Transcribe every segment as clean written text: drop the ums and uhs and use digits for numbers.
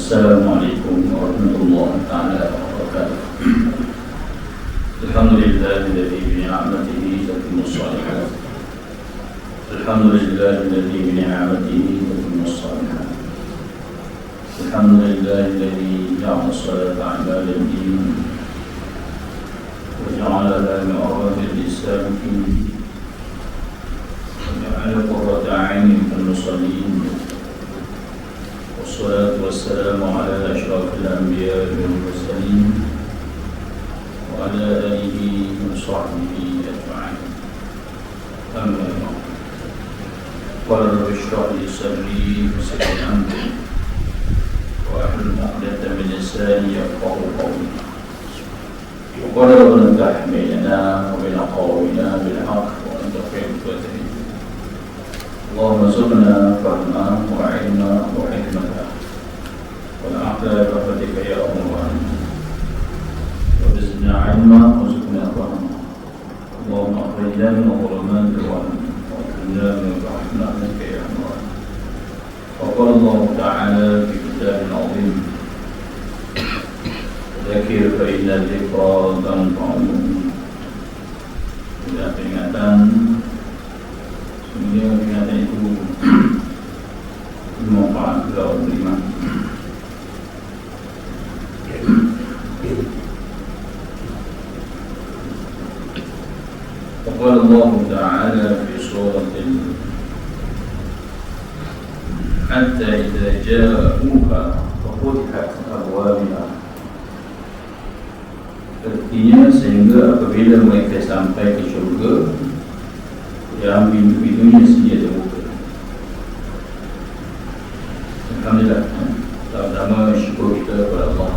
Assalamualaikum warahmatullahi wabarakatuh. Alhamdulillahilladzi bi ni'matihi tatimmu shalihat. Alhamdulillahilladzi bi ni'matihi tatimmu shalihat. Alhamdulillahilladzi ja'ala as-salata 'ala al-din wa ja'ala lana ma'rifatan al-islam wa ja'ala qurrata 'ainin lil-musallin. والصلاة والسلام على أشرف الأنبياء والمرسلين وعلى آله وصحبه أجمعين. أما بعد، قال رب اشرح لي صدري ويسر لي أمري واحلل عقدة من لساني يفقهوا قولي. وقال ربنا افتح بيننا وبين قومنا بالحق وأنت خير الفاتحين. اللهم ارزقنا فهما وعلما وحكمة والعقل برحمتك يا أرحم الراحمين. وزدنا علما وارزقنا فهما. اللهم أخرجنا من الظلمات الوهم وأكرمنا من برحمتك يا أرحم الراحمين. وقال الله تعالى في كتابه العظيم: ذكر فإن الذكرى تنفع المؤمنين. Bila peringatan, sebenarnya peringatan itu bermanfaat bagi orang beriman. وقال الله تعالى في سورة حتى إذا جاءوها ففتحت أبوابها. Artinya sehingga apabila mereka sampai ke syurga, yang pintu-pintunya sedia terbuka. Alhamdulillah, pertama syukur kita kepada Allah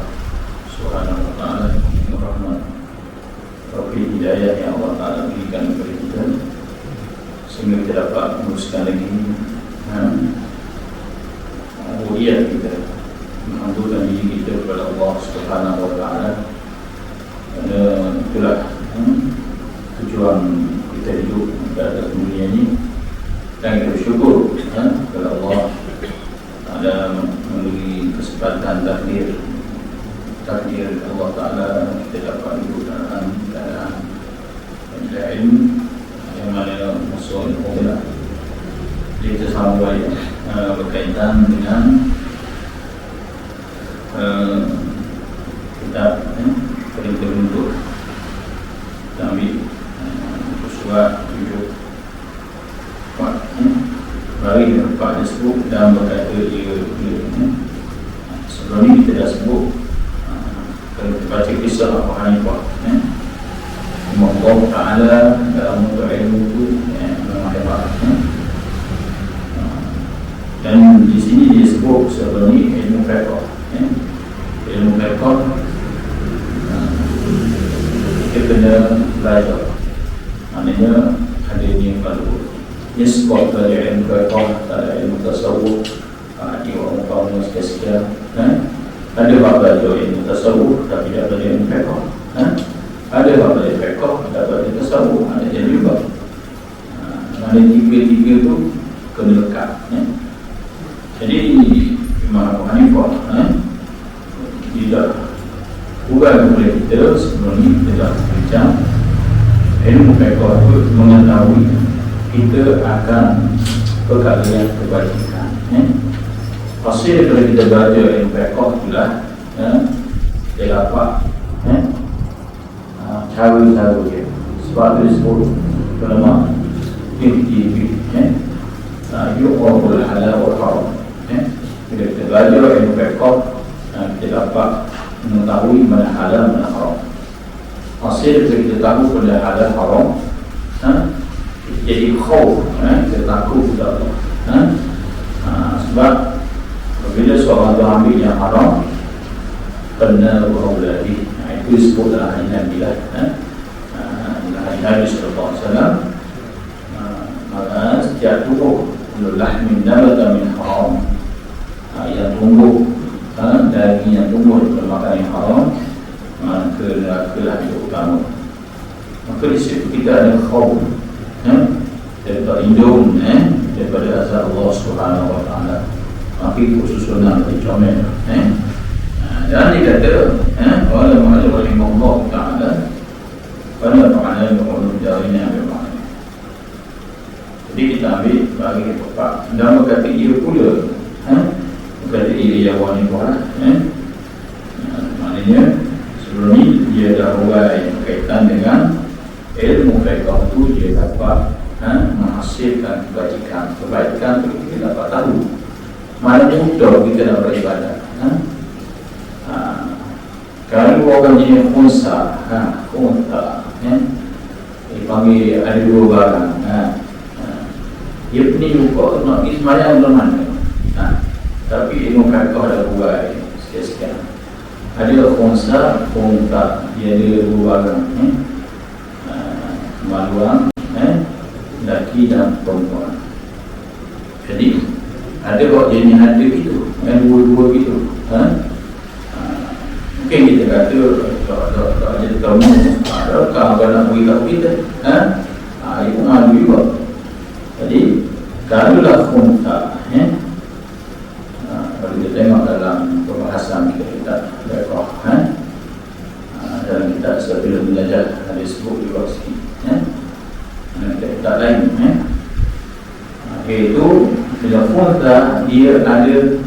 Subhanahu wa ta'ala yang rahmat, taufik hidayah yang Allah Ta'ala berikan kepada kita sehingga kita dapat meneruskan lagi ubudiyah kita, menghamburkan diri kita kepada Allah Subhanahu wa ta'ala. Itulah tujuan kita hidup pada dunia ini, dan kita bersyukur kepada Allah Ta'ala memberi kesempatan takdir Allah Ta'ala kita dapat hidup dalam keadaan ilmu yang mana masuk ilmu. Kita sampai berkaitan dengan kitab perintah untuk kita ambil surat 7 bagi Pak disebut dan berkata dia sebelum ni kita dah sebut kalau kita baca kisah Abu Hanifah Allah Ta'ala dalam untuk ilmu itu memang hebat. Dan di sini dia sebut sebelum ni ilmu fiqh. Ilmu fiqh kita kena belajar, maknanya ada ni kalau nisbah dari ilmu fiqh, dari ilmu tasawuf, di orang-orang sekian-sekian ada bab belajar ilmu tasawuf tapi tak belajar ilmu fiqh, ada bab belajar fiqh tak belajar tasawuf, ada jadi bab mana tiga-tiga tu kena lekat. Jadi Imam Abu Hanifah tidak bukan oleh kita sebelum ni kita dah bincang ilmu fiqh itu mengetahui kita akan perkara yang kebajikan. Hasil kalau kita belajar ilmu fiqh itulah kita dapat cara-cara dia. Sebab itu disebut ulama fikih yuqrabul halal wal haram. Bila kita belajar ilmu fiqh kita dapat mengetahui mana halal mana haram. Hasil bila kita tahu benda halal haram, jadi khauf, kita takut kepada Allah. Sebab bila seorang tu ambil yang haram, kena berawladi. Itu disebut dalam hadis Nabi lah. Dalam hadis Nabi sallallahu alaihi wasallam, maka setiap tubuh lahmin nabata min haram, yang tumbuh daging yang tumbuh daripada makanan yang haram, maka neraka lah yang utama. Maka di situ kita ada khauf, kita berlindung daripada azab Allah Subhanahu wa ta'ala. Tapi susunan di comel. Dan dikata, wala ma'ala rahimahullah ta'ala, wala ma'ala ma'ulun jarinya memang. Jadi kita ambil bagi tepat. Dan berkata ia pula, berkata ia jawab ni pula. Maknanya sebelum ni dia dah buat berkaitan dengan ilmu fiqh tu dia dapat menghasilkan kebaikan tu kita dapat tahu. Mana mudah kita nak beribadah. Kalau orang jenis khunsa, dipanggil ada dua barang. Dia ni lupa nak pergi semayang belum mana. Tapi ilmu fiqh dah buat sikit-sikit. Ada khunsa, dia ada dua barang. Maluang, lelaki dan perempuan. Jadi ada kok jenis ada gitu, dua-dua gitu. Mungkin kita kata tak jadi kamu, kalau nak bagi kat kita, itu malu juga. Jadi kalau lah khunsa, kalau kita tengok dalam pembahasan kita dalam kitab sebelum belajar ada sebut juga sikit. Tak lain iaitu bila khunsa dia ada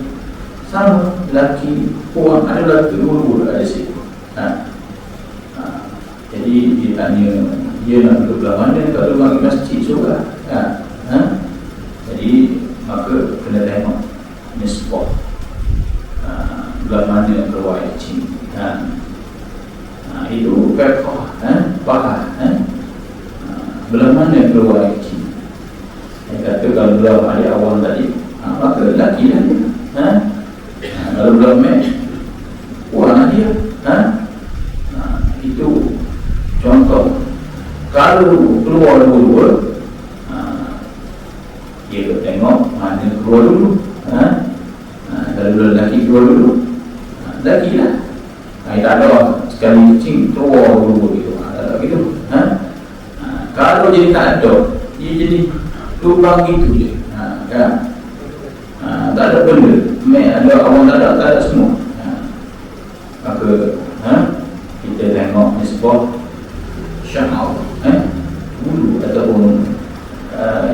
sama lelaki perempuan, ada lelaki dua-dua ada situ. Jadi dia tanya dia nak duduk belah mana kalau bagi masjid juga. Jadi maka kena tengok nisbah belah mana keluar izin. Itu fiqh faham belah mana keluar izin. Dia kata kalau belah ada awal tadi maka lelaki lah dia. Kalau belah mek puan dia. Itu contoh. Kalau keluar dua-dua, dia tengok mana keluar dulu. Kalau lelaki keluar dulu, lelaki lah. Tak ada sekali cing keluar dulu gitu. Tak begitu. Kalau jadi tak ada, dia jadi lubang gitu je. Kan? Tak ada benda. Ada awang tak ada semua. Maka kita tengok nisbah syahal, bulu ataupun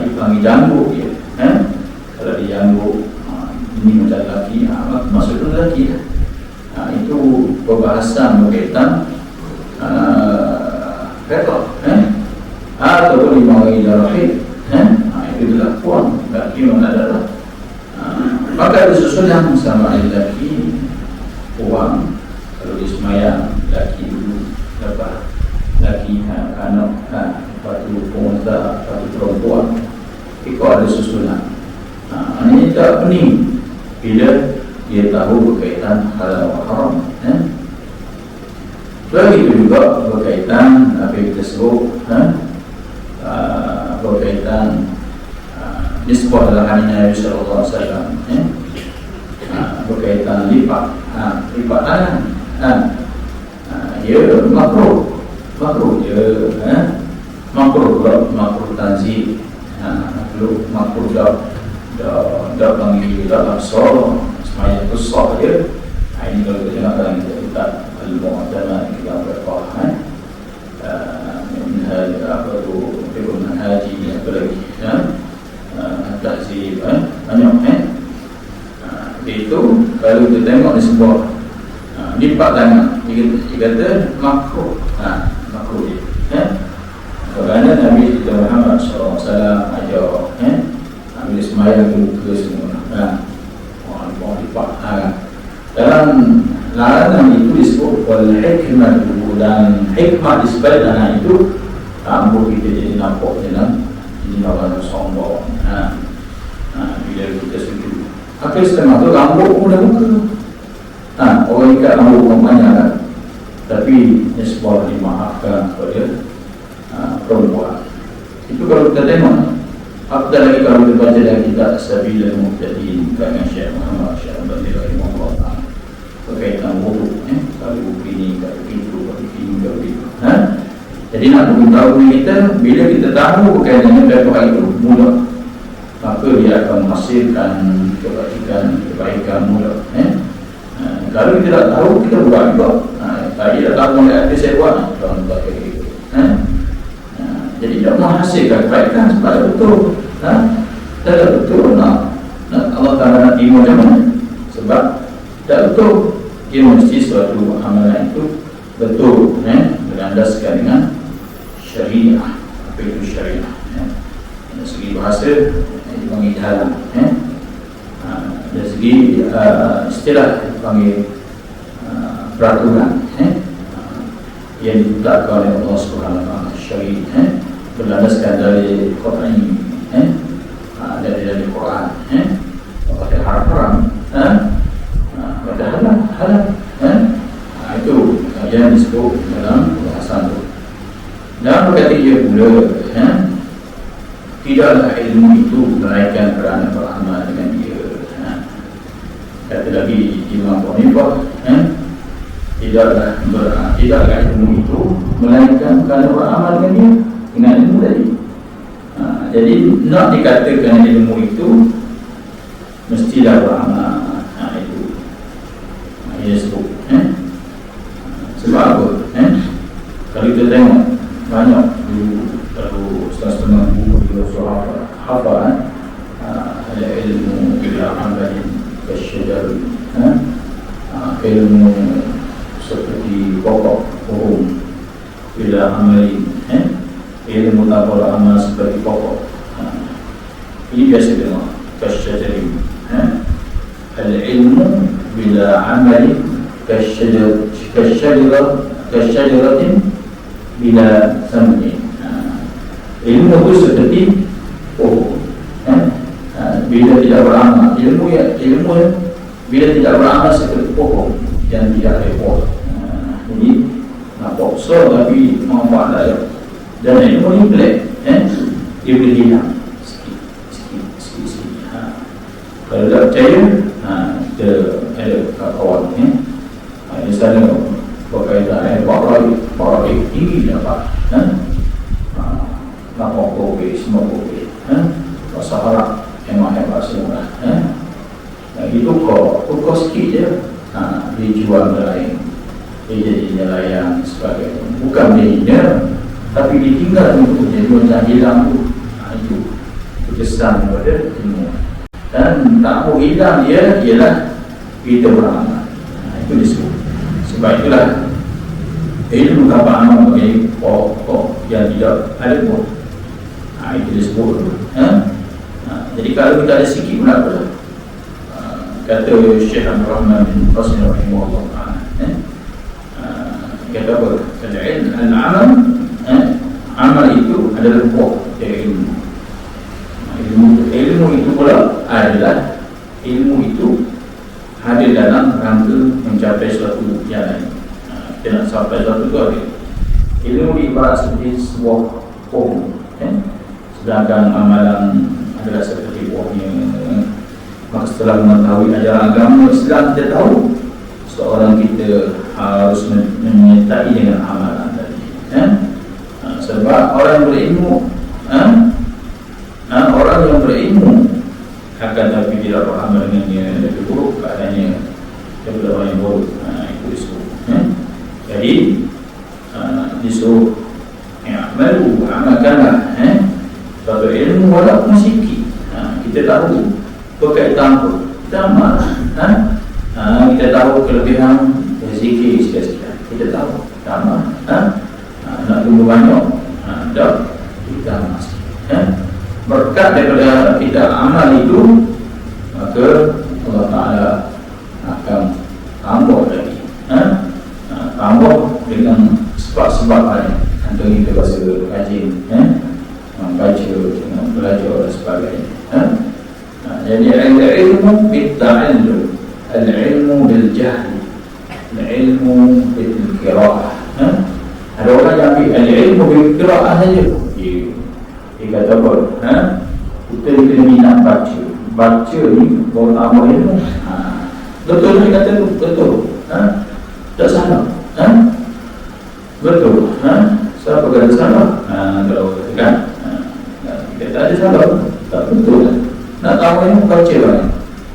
dipanggil janggut dia. Kalau dia janggut, ini macam lelaki, maksudnya lelaki lah. Itu perbahasan berkaitan fiqh, ataupun dipanggil rahim. Itu adalah puan, lelaki mana adalah. Maka disusunkan sama lelaki, puan. Kalau di semayang, lelaki dulu, lepas lelaki anak, lepas tu penguasa, lepas tu perempuan. Itu ada susunan. Ini tak pening bila dia tahu berkaitan halal dan haram. Begitu juga berkaitan apa yang kita sebut berkaitan nisbah dalam hadis Nabi sallallahu alaihi wasallam, berkaitan lipat tangan. Dia makruh dia, makruh tanzih, makruh dah panggil dah asal semayang tu sah dia. Ini kalau kita tengok dalam kitab al-mu'tamad kita berfaham minhaj apa tu ibn haji apa lagi tahzib banyak itu kalau kita tengok di sebuah lipat tangan dia kata makruh dia kerana Nabi kita Muhammad SAW ajar bila semayang tu ke semua orang lipat dalam larangan itu disebut wal hikmah, dan hikmah disebut tangan itu ambil kita jadi nampak dalam ini orang sombong. Bila kita sujud akhir setengah tu rambut pun dah buka. Orang ikat rambut pun banyak kan? Tapi nisbah dimaafkan kepada perempuan. Itu kalau kita tengok. Apatah lagi kalau kita baca dalam kitab Sabilul Muhtadin karangan Syekh Muhammad Syahbani rahimahullah ta'ala berkaitan wudu, kalau begini, kalau begitu, kalau begini, kalau begitu. Jadi nak beritahu kita, bila kita tahu berkaitan dengan fiqh itu mudah, maka dia akan menghasilkan kebajikan kebaikan mudah. Kalau kita tak tahu, kita buat juga. Tadi dah tahu mulai habis saya buat, tuan pakai gitu. Jadi tak menghasilkan kebaikan sebab betul. Tak betul nak Allah Ta'ala nak terima macam mana? Sebab tak betul. Dia mesti suatu amalan itu betul, berlandaskan dengan syariah. Apa itu syariah? Dari segi bahasa dipanggil halam, dari segi istilah dipanggil peraturan yang ditetapkan oleh Allah Subhanahu Wa Taala, syariah, berlandaskan dari Quran ini, dari Quran, pada haram, pada halal, itu yang disebut dalam bahasa itu. Dan berkata ia pula, tidaklah ilmu itu melainkan kerana beramal dengan dia. Kata lagi Imam Hanifah, tidaklah ilmu itu melainkan kerana beramal dengan dia, dengan ilmu tadi. Jadi nak dikatakan ilmu itu mestilah beramal. Itu ia sebut. Sebab apa? Kalau kita tengok banyak dulu, kalau setengah-setengah buku juga sahabat hafal, ada ilmu bila amalin kesyajar, ilmu seperti pokok pohon bila amalin, ilmu tabur amal seperti pokok. Ini biasa dengar kesyajar, al-ilmu bila amalin kasyajaratin bila sam'in. Ilmu itu seperti pohon, bila tidak beramal. Ilmu bila tidak beramal seperti pohon yang tidak ada buah. Jadi nampak besar tapi manfaat lain. Dan ilmu ini pelik, dia boleh hilang sikit. Kalau tak percaya, kita ada kawan di sana berkaitan barak tinggi dapat, nampak kopi, semua kopi, rasa harap hemat semua. Itu kok sikit je, dijual nelayan, dia jadi nelayan sebagainya. Bukan dia tapi ditinggal untuk jadi macam hilang tu. Itu kesan pada ilmu. Dan tak mau hilang dia ialah kita beramal. Itu disebut. Sebab itulah ilmu tanpa amal bagi pokok yang tidak ada pun. Itu disebut. Jadi kalau kita ada sikit pun apa lah. Kata Syekh Abdul Rahman bin Qasim rahimahullah ta'ala, kata apa? Al-amal, amal itu adalah buah dari ilmu. Ilmu itu pula adalah ilmu itu hadir dalam rangka mencapai suatu jalan. Kita nak sampai suatu tu, ilmu diibarat seperti sebuah pohon, sedangkan amalan adalah seperti buahnya. Maka setelah mengetahui ajaran agama Islam, kita tahu seorang kita harus menyertai dengan amalan tadi. Sebab orang berilmu, orang yang berilmu akan tapi tidak beramal dengannya lebih buruk keadaannya daripada orang yang buruk. Itu disuruh. Jadi disuruh amalkanlah suatu ilmu walaupun sikit. Kita tahu berkaitan apa? Kita amal. Kita tahu kelebihan rezeki sikit-sikit. Kita tahu kita amal. Nak tunggu banyak, dah kita amal sikit. Berkat daripada kita amal itu, maka Allah Ta'ala akan tambah lagi. Tambah dengan sebab-sebab lain. Antara kita bahasa rajin, membaca, dengan belajar dan sebagainya. Jadi al-ilmu bil-ta'allum, al-ilmu bil-jahl, al-ilmu bil-qira'ah. Ada orang yang ambil al-ilmu bil-qira'ah saja. Dia kata apa? Kita kena minat baca ni baru tambah ilmu. Betul dia kata tu? Betul. Tak salah. Betul. Siapa kata salah? Kalau katakan kita tak ada salah. Tak betul. Nak tahu ilmu baca lah.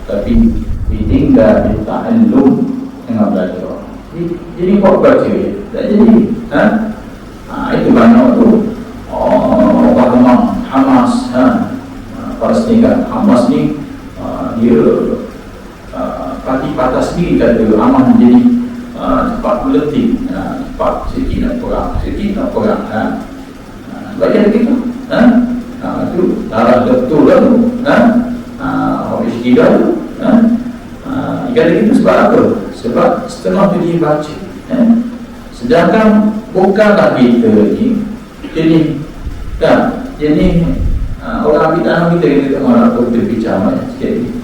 Tapi tapi ditinggal dita'allum dengan belajar. Jadi kok baca tak jadi. Itu banyak tu orang Hamas, Palestin. Hamas ni dia parti patah sendiri kata aman jadi cepat meletik, cepat sikit nak perang, bagian gitu. Itu darah betul lah tu. Habis tidak tu. Kata gitu sebab apa? Sebab setengah tu dia baca. Sedangkan bukanlah kita ni jadi orang ambil kita orang tu berbicara sikit.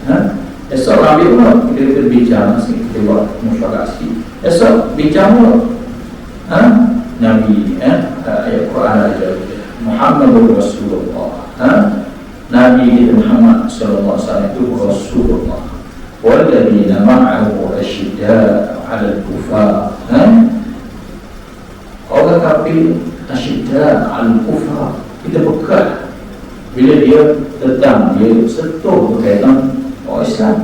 Esok ambil pula kita berbicara sikit, kita buat musyawarah sikit. Esok bicara Nabi ayat Quran aja Muhammadur Rasulullah. Nabi kita Muhammad sallallahu alaihi wasallam itu Rasulullah. Walladzina ma'ahu asyidda'u 'alal kufar. Orang kafir asyidda'u 'alal kufar. Kita bekal bila dia datang, dia sentuh berkaitan orang Islam.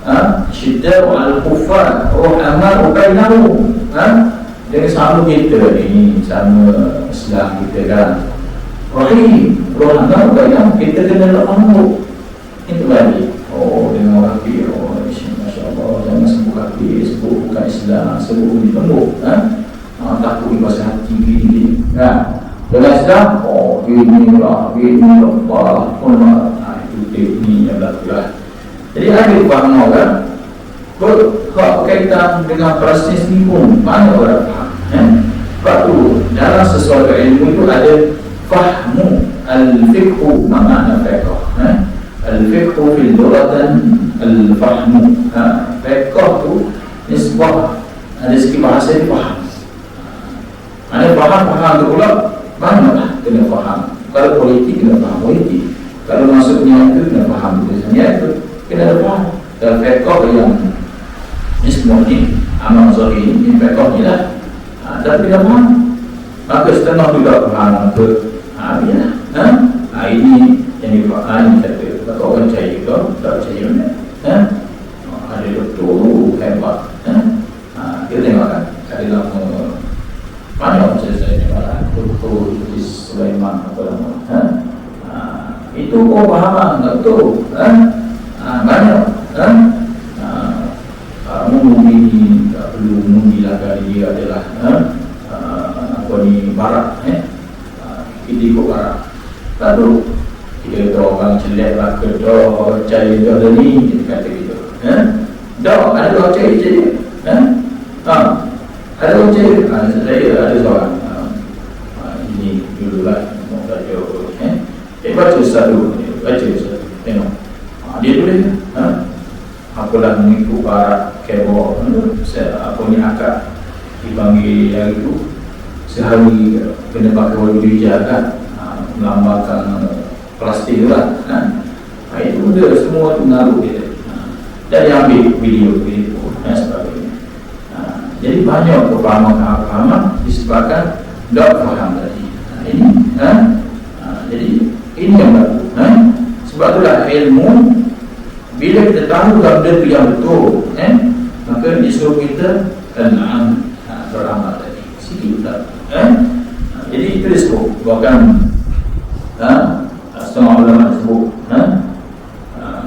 Asyidda'u 'alal kufar ruhama'u bainahum. Dia sama kita ni, sama Islam kita kan. Rahim, ruhama'u bainahum, kita kena rahmat. Itu lagi. Dengan orang kafir, Masya Allah, jangan sebut kafir, sebut bukan Islam, sebut bunyi tembuk. Takut di pasal hati gini. Dengan Islam, ini Allah, itu ini yang berlaku. Jadi ada faham orang, kalau kaitan dengan proses ni pun, mana orang faham? Sebab tu, dalam sesuatu ilmu itu ada fahmu al-fiqhu, makna fiqh. Al-fiqhu fil lughatan al-fahmu. Fiqh tu nisbah, ada segi bahasa ni faham. Ada faham tu pula banyaklah kena faham. Kalau politik kena faham politik, kalau masuknya itu kena faham tulisannya itu kena faham. Dan fiqh yang nisbah ni amal zahir ni fiqh ni lah. Tapi kena faham. Maka setengah juga faham ke ini yang difahami kata. Kalau orang percaya ke, tak percaya mana? Ada doktor hebat. Kita tengok kan, ada lama mana orang saya tengok doktor Sulaiman apa nama? Itu pemahaman doktor. Banyak. Mengundi tak perlu mengilakan dia adalah apa ni barat. Kita ikut barat. Lalu kita tahu orang jelek lah ke orang percaya dia ada ni, kita kata gitu. Ada orang percaya ada orang percaya. Saya ada seorang ini dulu lah mau belajar. Baca satu, tengok dia tulis apalah mengikut barat kebor apa ni akad dipanggil yang itu sehari kena pakai wajib dijaga melambangkan plastik tu lah. Itu benda semua tu ngaruh kita. Dan yang ambil video sebagainya. Jadi banyak kefahaman disebabkan tak faham tadi. Ini jadi ini yang berlaku. Sebab itulah ilmu, bila kita tahu benda itu yang betul, maka disuruh kita beramal tadi. Sikit tak. Jadi itu disebut bahkan setengah ulama sebut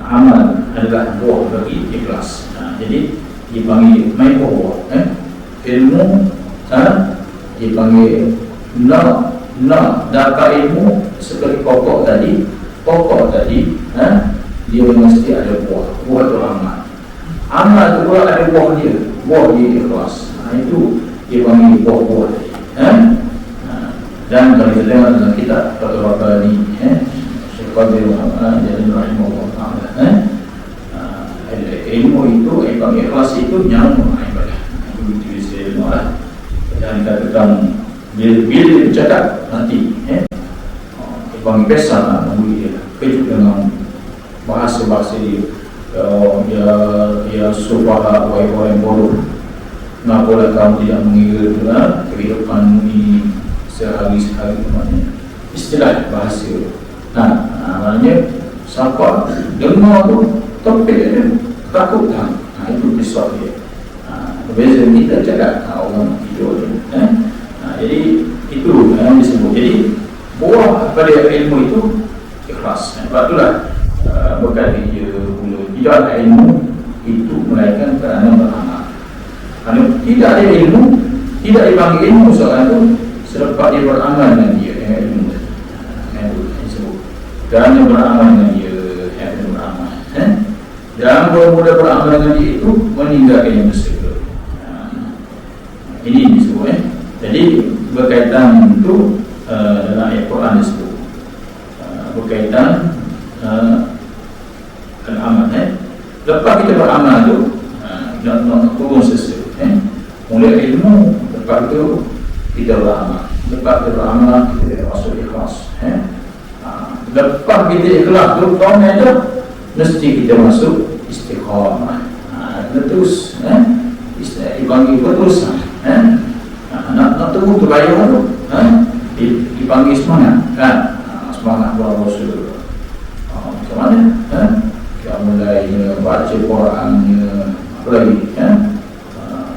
amal adalah buah bagi ikhlas. Jadi dipanggil main buah. Ilmu dipanggil nak dapat ilmu seperti pokok tadi dia mesti ada buah tu amal tu pula ada buah dia ikhlas. Itu dipanggil buah tadi. Dan kalau kita tengok dalam kitab Fathul Rabbani Syekh Qadir Muhammad Jalil rahimahullah ta'ala, ilmu itu ikhlas itu nyamuk ibadah. Itu ditulis ilmu lah. Dan katakan bila dia bercakap nanti dipanggil pesan lah, dia kejut dengan bahasa dia. Ya subaha wahai bodoh, kenapalah kamu tidak mengira kehidupan ini sehari-hari maknanya istilah bahasa. Maknanya siapa dengar tu topik dia ketakutan. Itu risau dia. Berbeza kita cakap orang tidur ni. Jadi itu yang disebut. Jadi buah pada ilmu itu ikhlas. Sebab itulah berkata dia dulu, tidak ada ilmu itu melainkan kerana beramal. Kalau tidak ada ilmu, tidak dipanggil ilmu seorang itu selepas dia beramal dengan dia ilmu yang disebut. Kerana beramal dengan dia yang beramal. Dan mula-mula beramal dengan dia itu meninggalkan yang bersegera. Ini disebut. Jadi berkaitan itu dalam ayat Quran disebut berkaitan amal. Lepas kita beramal tu nak turun sesuatu. Mulai ilmu, lepas tu kita beramal. Lepas kita beramal kita masuk ikhlas. Lepas kita ikhlas tu tahun ada mesti kita masuk istiqamah. Terus dipanggil berterusan. Nak tunggu terbayang tu dipanggil semangat kan? Semangat buat Rasul. Macam mana? Kita mulai baca Quran, apa lagi?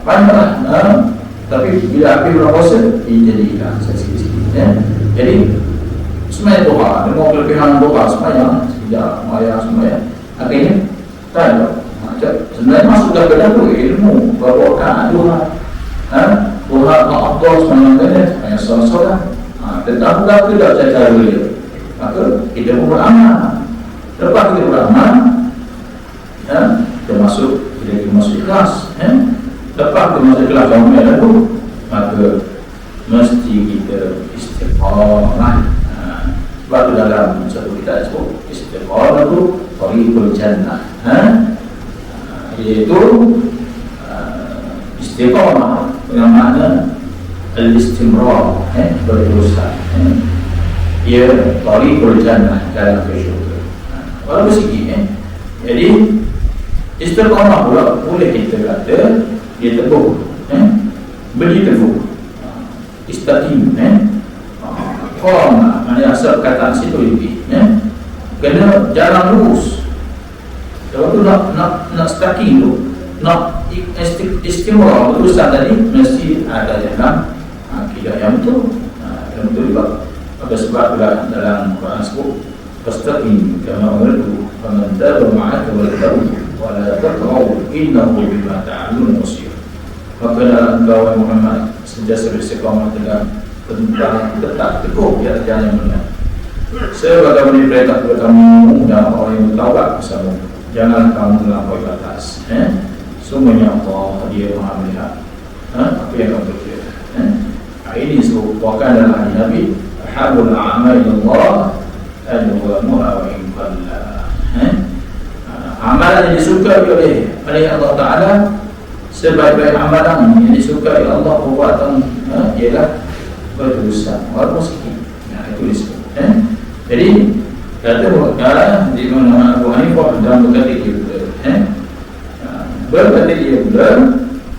Banyaklah. Tapi bila api berpuasa, jadi hilang sikit-sikit. Jadi semayang doa, dengan kelebihan doa semayang, sekejap maya semayang. Akhirnya tak ada. Sebenarnya masuk dalam tu ilmu bawa doa. Doa Allah SWT hanya salah-salah. Tetapi tak tidak cara dia. Maka kita pun beramal. Lepas kita beramal, kita masuk ikhlas. Lepas kita masuk ikhlas yang ada tu, maka mesti kita istiqamah. Sebab tu dalam satu kita sebut istiqamah tu tariqul jannah. Iaitu istiqamah yang makna al-istimrar, berterusan. Ia tariqul jannah dalam syurga. Walaupun sikit. Jadi istiqamah pula boleh kita kata dia teguh. Beri teguh. Istaqim. Qamah, maknanya asal perkataan situ lebih. Kena jalan lurus. Sebab tu nak staqim tu, nak istimrar berurusan tadi mesti ada dalam akidah yang betul. Yang betul juga. Pada sebab dalam Quran sebut fastaqim kama umirtu faman taba ma'aka wattabu wa la taqrabu innahu bima ta'malun basir. Maka dalam engkau Muhammad sentiasa beristiqamah dengan tentang tetap teguh di atas jalan yang benar. Sebagaimana diperintah kepada kamu dan orang yang bertaubat bersama, jangan kamu melampaui batas. Semuanya Allah dia Maha melihat apa yang kamu berkira. Ini serupakan dalam hadis Nabi, ahabul a'mal Allah al-muha wa in qalla. Amalan yang disukai oleh Allah Ta'ala, sebaik-baik amalan yang disukai Allah perbuatan ialah berterusan walaupun sikit. Itu disebut. Jadi kata di mana Abu Hanifah dalam berkata dia berkata dia benar,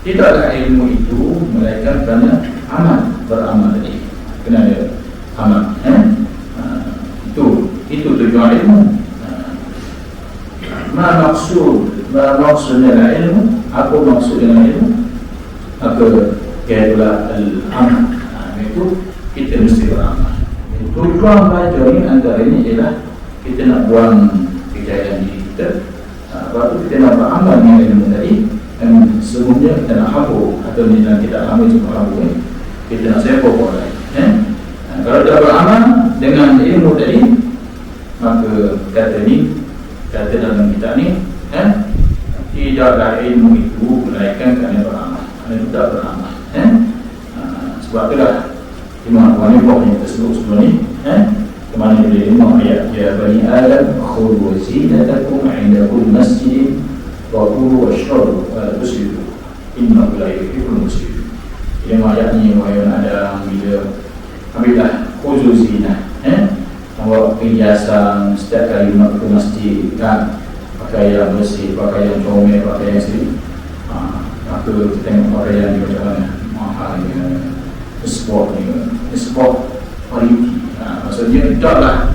tidaklah ilmu itu melainkan kerana beramal tadi. Kena ada amal. Itu tujuan ilmu. Ma maksud dengan ilmu? Apa maksud dengan ilmu? Maka ialah al-amal. Itu kita mesti beramal. Tujuan belajar ini antaranya ialah kita nak buang kejayaan diri kita. Lepas tu kita nak beramal dengan ilmu tadi. Dan sebelumnya kita nak habur, atau dalam kita amal cuma habur ni, kita nak sepok orang lain. Kalau kita beramal dengan ilmu tadi, maka kata dalam kitab ni, tidaklah ilmu itu melainkan kerana beramal. Kerana tidak beramal. Sebab itulah Imam Abu Hanifah yang tersebut sebelum ni, kemana boleh lima ayat, ya bani Adam khudhu zinatakum 'inda kulli masjidin wa kulu washrabu wa la tusrifu innahu la yuhibbul musrifin. Lima ayat ni wahai Adam, bila ambillah khudhu zinah, bawa perhiasan setiap kali nak ke masjid kan, pakaian bersih, pakaian comel, pakaian seri. Maka kita tengok pakaian ni macam mana, mahalnya, sport kualiti. Maksudnya tidaklah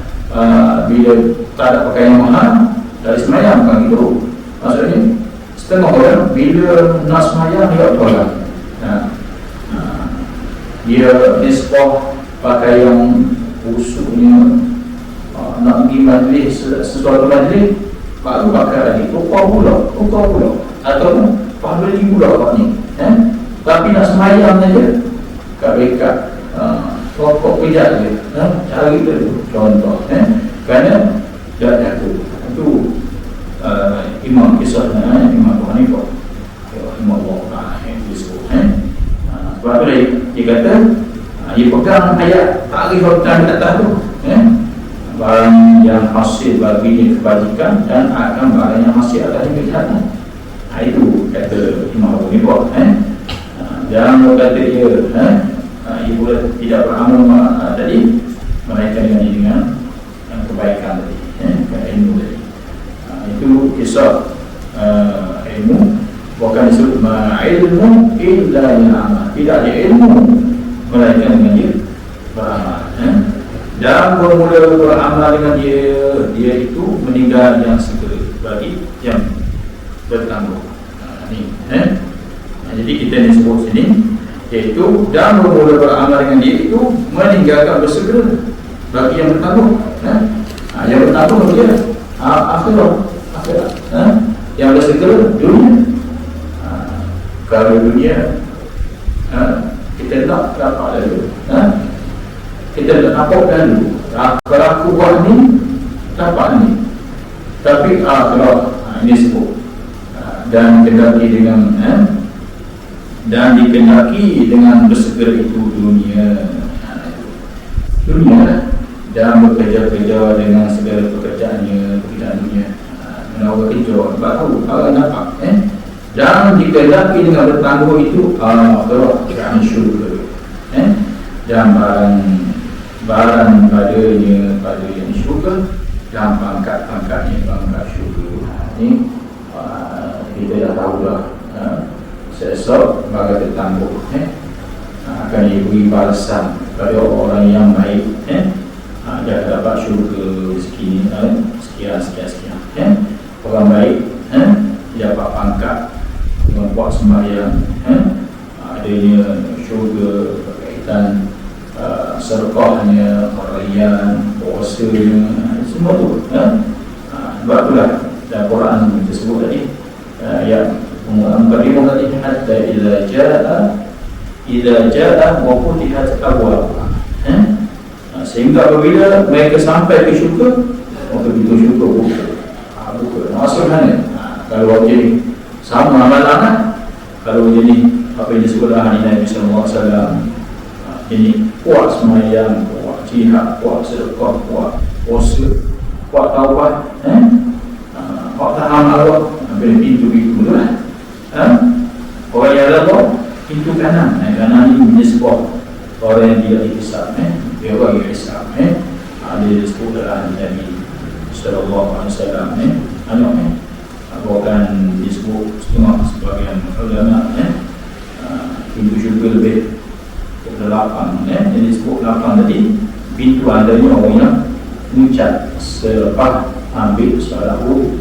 bila tak ada pakaian mahal, dari semayang kan gitu. Maksudnya setengah orang bila nak semayang dia tolak. Dia nisbah pakai yang usuknya, nak pergi majlis, sesuatu majlis baru pakai lagi tukar pula atau pahala pula Pak ni. Tapi nak semayang saja kat dekat rokok pejat je, cari tu contoh. Kerana tak jatuh itu imam kisahnya Imam Abu Hanifah, Imam Allah yang disebut. Sebab tu dia kata dia pegang ayat tarikh hutan atas tu, barang yang hasil bagi kebajikan dan akan barang yang hasil atas kejahatan. Itu kata Imam Abu Hanifah. Jangan kata dia ibu tidak beramal tadi menaikkan dengan kebaikan tadi, ilmu tadi. Itu kisah ilmu. Bukan disebut ilmu illa amal. Tidak ada ilmu melainkan dengan dia beramal. Dan bermula beramal dengan dia itu meninggal yang segera bagi yang bertangguh. Jadi kita ni sebut sini iaitu dan bermula beramal dengan dia itu meninggalkan bersegera bagi yang bertangguh. Yang bertangguh dia akhirat. Yang bersegera dunia. Kalau dunia kita nak dapat dulu, kita nak nampak dulu. Kalau aku buat ni dapat ni, tapi kalau ini sebut dan kendaki dengan dan dikendaki dengan bersegera itu dunia dan bekerja-kerja dengan segala pekerjaannya dunia menawar kerja baru orang dapat dan dikendaki dengan bertangguh itu kerana syurga dan barang pada yang syurga dan pangkat-pangkatnya pangkat syurga. Ini kita dah tahu dah. Seesok bagai bertangguh akan diberi balasan pada orang yang baik. Dia dapat syurga sekian. Orang baik dia dapat pangkat membuat sembahyang, adanya syurga berkaitan sedekahnya, perayaan, puasanya, semua tu. Sebab itulah dalam Quran kita sebut tadi Muqaddimah tadi hatta idza jaa wa futihat abwaab. Sehingga apabila mereka sampai ke syurga, maka pintu syurga buka. Maksudnya kalau jadi sama amalan, kalau jadi apa yang disebutlah Nabi sallallahu alaihi wasallam, ini kuat semayang, kuat jihad, kuat sedekah, kuat puasa, kuat taubat, kuat tahan Allah, ambil pintu-pintu tu lah. Orang yang ada pintu kanan, kanan ini menyebut orang yang tidak dihisap, dia orang yang hisap. Ada disebut dalam Nabi sallallahu alaihi wasallam, bukan disebut setengah sebagian ulama, pintu syurga lebih 8. Jadi disebut 8 tadi, pintu adanya orang yang mengucap selepas ambil salahu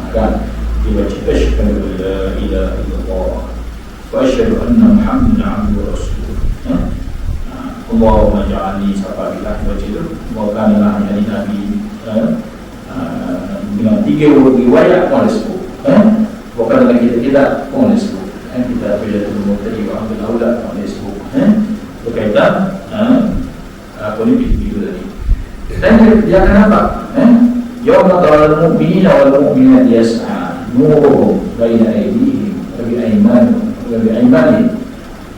akan dibaca asyhadu an la ilaha illallah wa asyhadu anna Muhammadan abduhu wa rasuluh. Allahumma ja'alni safarillah baca itu. Bukanlah dari Nabi dengan 3 riwayat pun disebut. Bukan lagi kita pun disebut. Kita bila dulu tadi ambil aulat pun disebut. Berkaitan apa ni pintu tadi. Dan dia akan nampak yawma taral mu'minina wal mu'minat yas'a nuruhum baina aydihim wa bi aymanihim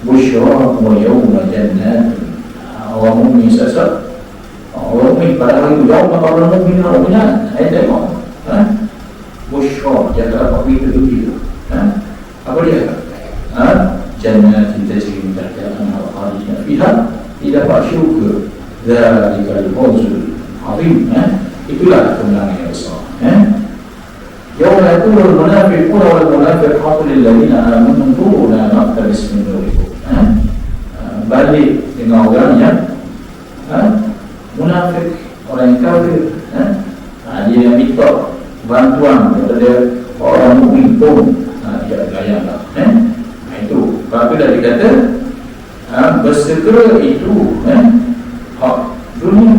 busyrahum wa yawma jannatin. Orang mukmin sesat, orang mukmin pada hari itu yawma taral mu'minina wal mu'minat, ayat tengok busyrah, dia dapat begitu itu. Apa dia? Jannatin tajri min tahtiha al-anhar khalidina fiha, dia dapat syurga. Dzalikal fawzul azim. Itulah kemenangan yang besar. Yauma yaqulul munafiquna wal munafiqatu lil ladzina amanu unzuruna naqtabis min nurikum. Balik dengan orang yang munafik, orang yang kafir, dia yang minta bantuan daripada orang mukmin pun dia layanlah. Itu sebab dah dikata bersegera itu hak dunia,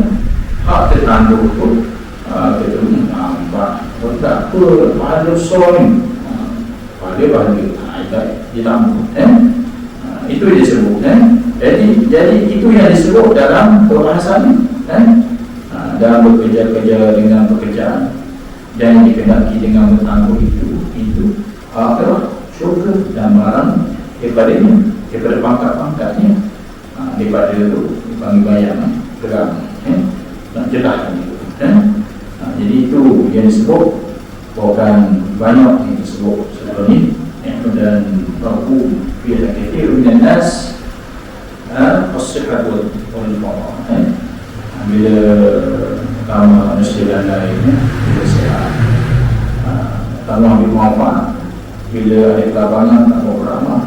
hak tertangguh tu kita nampak tak apa pada soal pada ditangguh itu dia sebut jadi itu yang disebut dalam perbahasan dalam bekerja-kerja dengan pekerjaan dan dikenali dengan bertangguh itu akhirat syurga dan barang daripada pangkat-pangkatnya daripada itu dipanggil bayangan geram dan jelas itu jadi itu yang disebut bukan banyak yang disebut sebelum ini dan baku bila kita dengan nas as-sihat wal farah bila pertama manusia dan lainnya bila sihat pertama ambil manfaat bila ada kelabangan tak mau beramah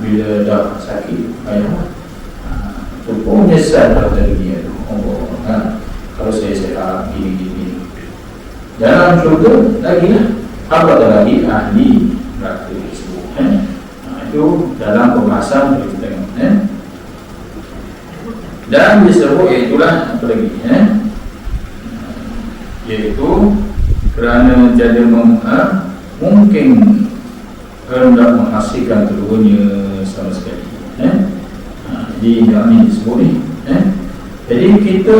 bila dah sakit ayah tu pun nyesal pada dunia tu kalau saya sihat gini dalam syurga lagi lah apatah lagi ahli neraka disebut itu dalam pembahasan kita tengok dan disebut iaitulah apa lagi iaitu kerana jadi mungkin hendak menghasilkan keduanya sama sekali jadi ini disebut ni jadi kita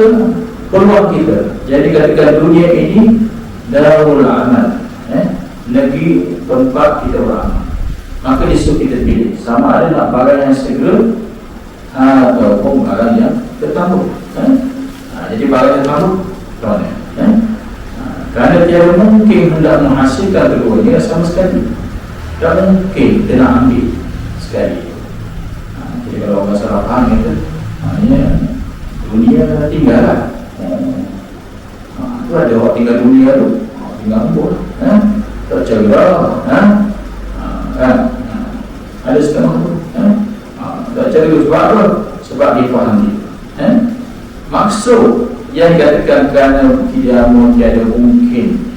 peluang kita jadi ketika dunia ini darul amal negeri tempat kita beramal maka disuruh kita pilih sama ada nak barang yang segera ataupun barang yang tertangguh jadi barang yang tertangguh kerana tiada mungkin hendak menghasilkan keduanya sama sekali tak mungkin kita nak ambil sekali jadi kalau bahasa Arab itu maknanya dunia tinggal lah tu ada orang tinggal dunia tu tinggal pun tak cerah ada setengah tu tak cerah sebab apa? Sebab difahami maksud yang dikatakan kerana tiada mungkin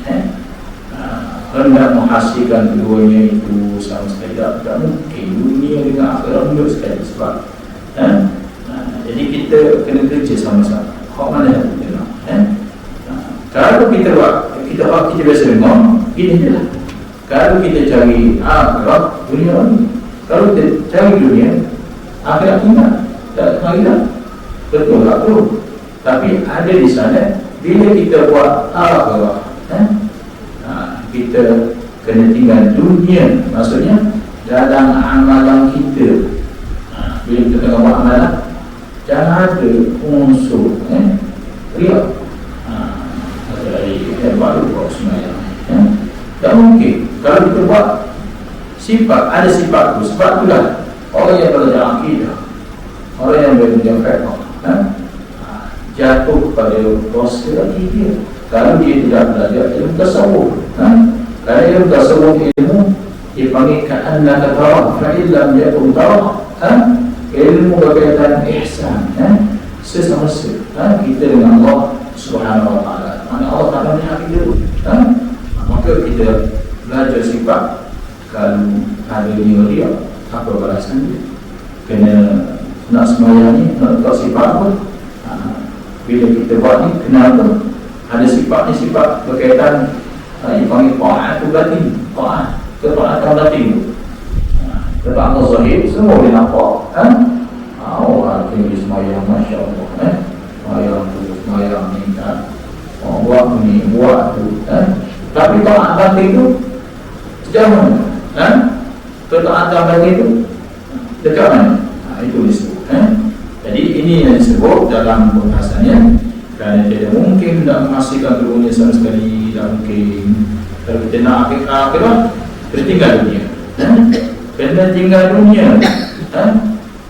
hendak menghasilkan keduanya itu sama sekali tak mungkin dunia dengan akhirat hidup sekali sebab jadi kita kena kerja sama-sama hak mana yang kita nak kalau kita buat kita biasa dengar ini je lah kalau kita cari akhirat dunia ni kalau kita cari dunia akhirat ingat tak akhirat betul tak tu tapi ada di sana bila kita buat akhirat kita kena tinggal dunia maksudnya dalam amalan kita bila kita tengah buat amalan jangan ada unsur riak baru buat semayang tak mungkin kalau kita buat sifat ada sifat tu sebab itulah orang yang belajar akidah orang yang belajar fiqh jatuh pada dosa lagi dia kalau dia tidak belajar ilmu tasawuf kalau ilmu tasawuf ilmu dipanggil ka'annaka tarah fa'illam yakun tarah ilmu berkaitan ihsan sesama kita dengan Allah Subhanahu wa ta'ala mana Allah Ta'ala ni hati dia maka kita belajar sifat kalau ada dia apa balasan dia kena nak semayang ni nak tahu sifat apa bila kita buat ni kenapa ada sifat ni sifat berkaitan dipanggil ta'atu batin ketaatan batin ketaatan zahir semua boleh nampak orang tinggi semayang Masya Allah semayang ni buat ni buat tu tapi taat batin tu sejauh mana ketaatan batin tu dekat mana itu disebut jadi ini yang disebut dalam pembahasannya kerana tidak mungkin nak menghasilkan keduanya sama sekali tak mungkin kalau kita nak akhirat kena tinggal dunia kena tinggal dunia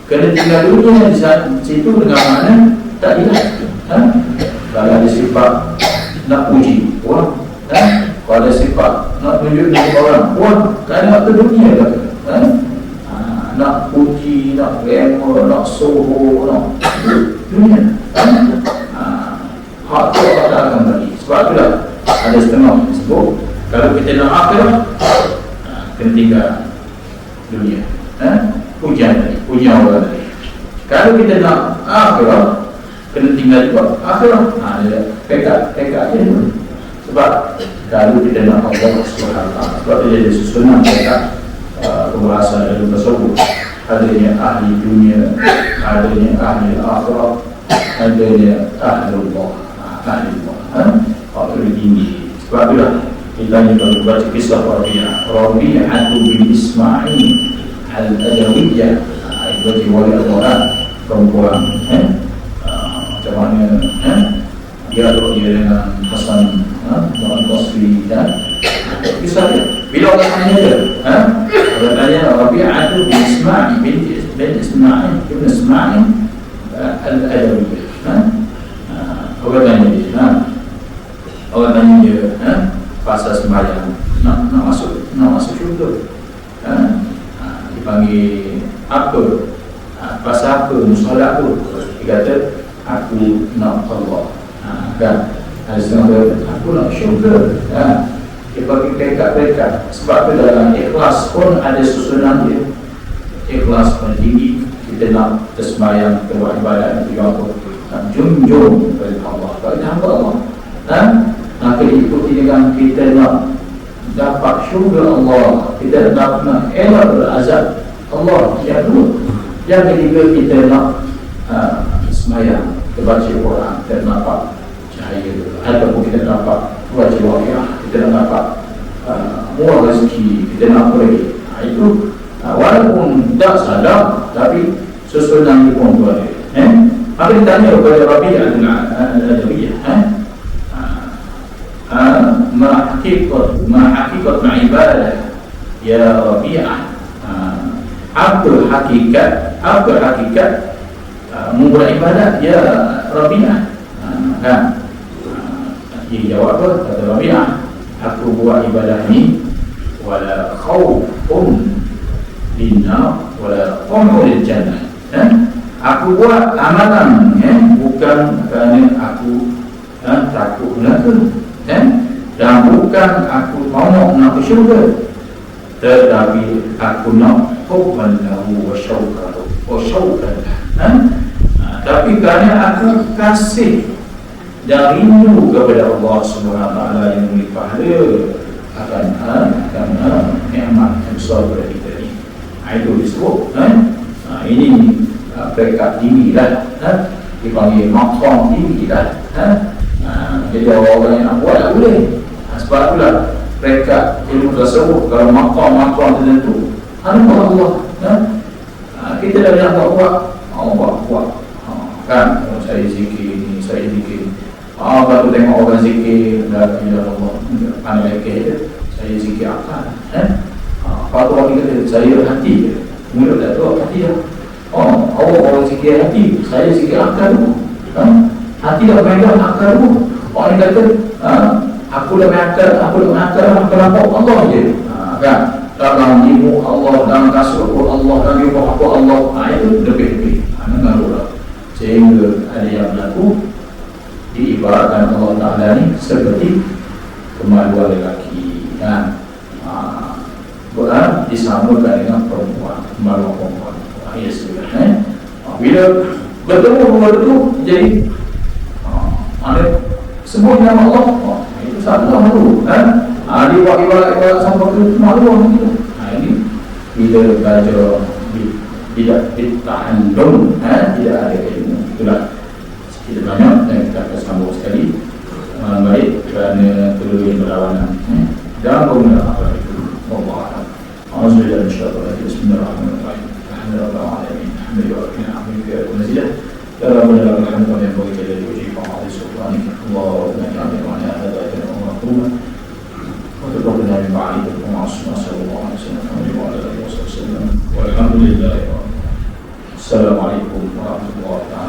kena tinggal dunia di situ dengan mana tak jelas kalau ada sifat nak puji orang kalau ada sifat nak tunjuk dengan orang kerana waktu dunia nak puji, nak glamour, nak soho, nak dunia hak tu Allah tak akan bagi sebab itulah ada setengah kita nak akhirat, kena tinggal dunia. Pujian orang tadi. Kalau kita nak akhirat, kena tinggal juga akhirat. Pekat je dulu. Sebab kalau kita nak Allah SWT, sebab dia ada susunan pekat perbahasan dalam tersebut. Adanya ahli dunia, adanya ahli akhirat, adanya ahli Allah. Ahli ini. Sebab itulah kita ni kalau baca kisah Rabi'ah bin Ismail Al-Adawiyah, itu diwali orang perempuan, macam mana dia dengan Hasan Al-Basri dan kisah dia. Bila orang tanya dia, orang tanya Rabi'ah bin Ismail bin Ismail Al-Adawiyah, orang tanya dia, orang tanya dia, pasal sembahyang nak masuk syurga, dipanggil apa, pasal apa, musalah apa? Dia kata aku nak Allah, kan? Aku nak syurga. Dia bagi pekat-pekat. Sebab tu dalam ikhlas pun ada susunan dia. Ikhlas pun tinggi. Kita nak tersembahyang, kita buat ibadat, kita nak junjung kepada Allah, kepada hamba Allah. Maka diikuti dengan kita nak dapat syurga Allah, kita nak elak azab Allah. Yang kedua, yang ketiga, kita nak sembahyang, kita baca Quran, kita nampak cahaya, ataupun kita dapat baca waqiah, kita nak dapat murah rezeki, kita nak apa lagi. Itu walaupun tak sadar, tapi susunan itu pun ada. Maka ditanya kepada Rabi'ah Al-Adawiyah, ma hakikat ibadah ya Rabi'ah, apa hakikat membuat ibadat ya Rabi'ah? Dia jawab apa? Kata Rabi'ah, aku buat ibadah ni wala khawfun linnar wala qam'ul jannah. Aku buat amalan bukan kerana aku takut neraka, dan bukan aku mahu nak ke syurga, tetapi aku nak hubban lahu wa syauqan. Tapi kerana aku kasih dan rindu kepada Allah SWT yang memberi pahala akan nikmat yang besar kepada kita ni. Itu disebut ini peringkat tinggi lah, dipanggil maqam tinggi lah. Jadi orang yang nak buat tak boleh. Sebab itulah peringkat ilmu tersebut, kalau maqam tertentu Allah, kita dah nak buat Allah kan, saya zikir ni, saya zikir. Kalau tengok orang zikir la ilaha illallah, pandai lagi saya zikir akal. Kalau orang kata saya hati je, mulut tak tahu hati dah. Orang zikir hati, saya zikir akal tu. Hati dah pegang akal tu. Orang kata aku dah akal, aku nampak Allah je. Kan? Dalam ilmu Allah, dalam kasut Allah, dalam ilmu aku Allah, itu lebih-lebih. Mengaruh. Sehingga ada yang berlaku diibaratkan Allah Ta'ala ni seperti kemaluan lelaki, kan? Disamakan dengan perempuan, kemaluan perempuan. Ya sudah. Bila bertemu jadi sebut nama Allah, itu satu malu, kan? Dia buat ibarat sampai ke malu gitu. Ini bila belajar tidak ditandung, tidak ada ilmu. Itulah sedikit banyak yang kita akan sambung sekali baik kerana perlu yang berlawanan dalam penggunaan apa itu. Wallahu a'lam. Alhamdulillah, insyaallah. Bismillahirrahmanirrahim. Alhamdulillahirabbil alamin. Alhamdulillah wa nazilah. Ya rabbana lakal hamdu wa yanbaghi li wajhika wa 'ala sultanika. Allahumma ja'alna wa ala hadhihi al-umma وتقبلنا من بعيد ومعصوم صلى الله عليه وسلم وعلى اله وصحبه وسلم والحمد لله. السلام عليكم ورحمه الله تعالى.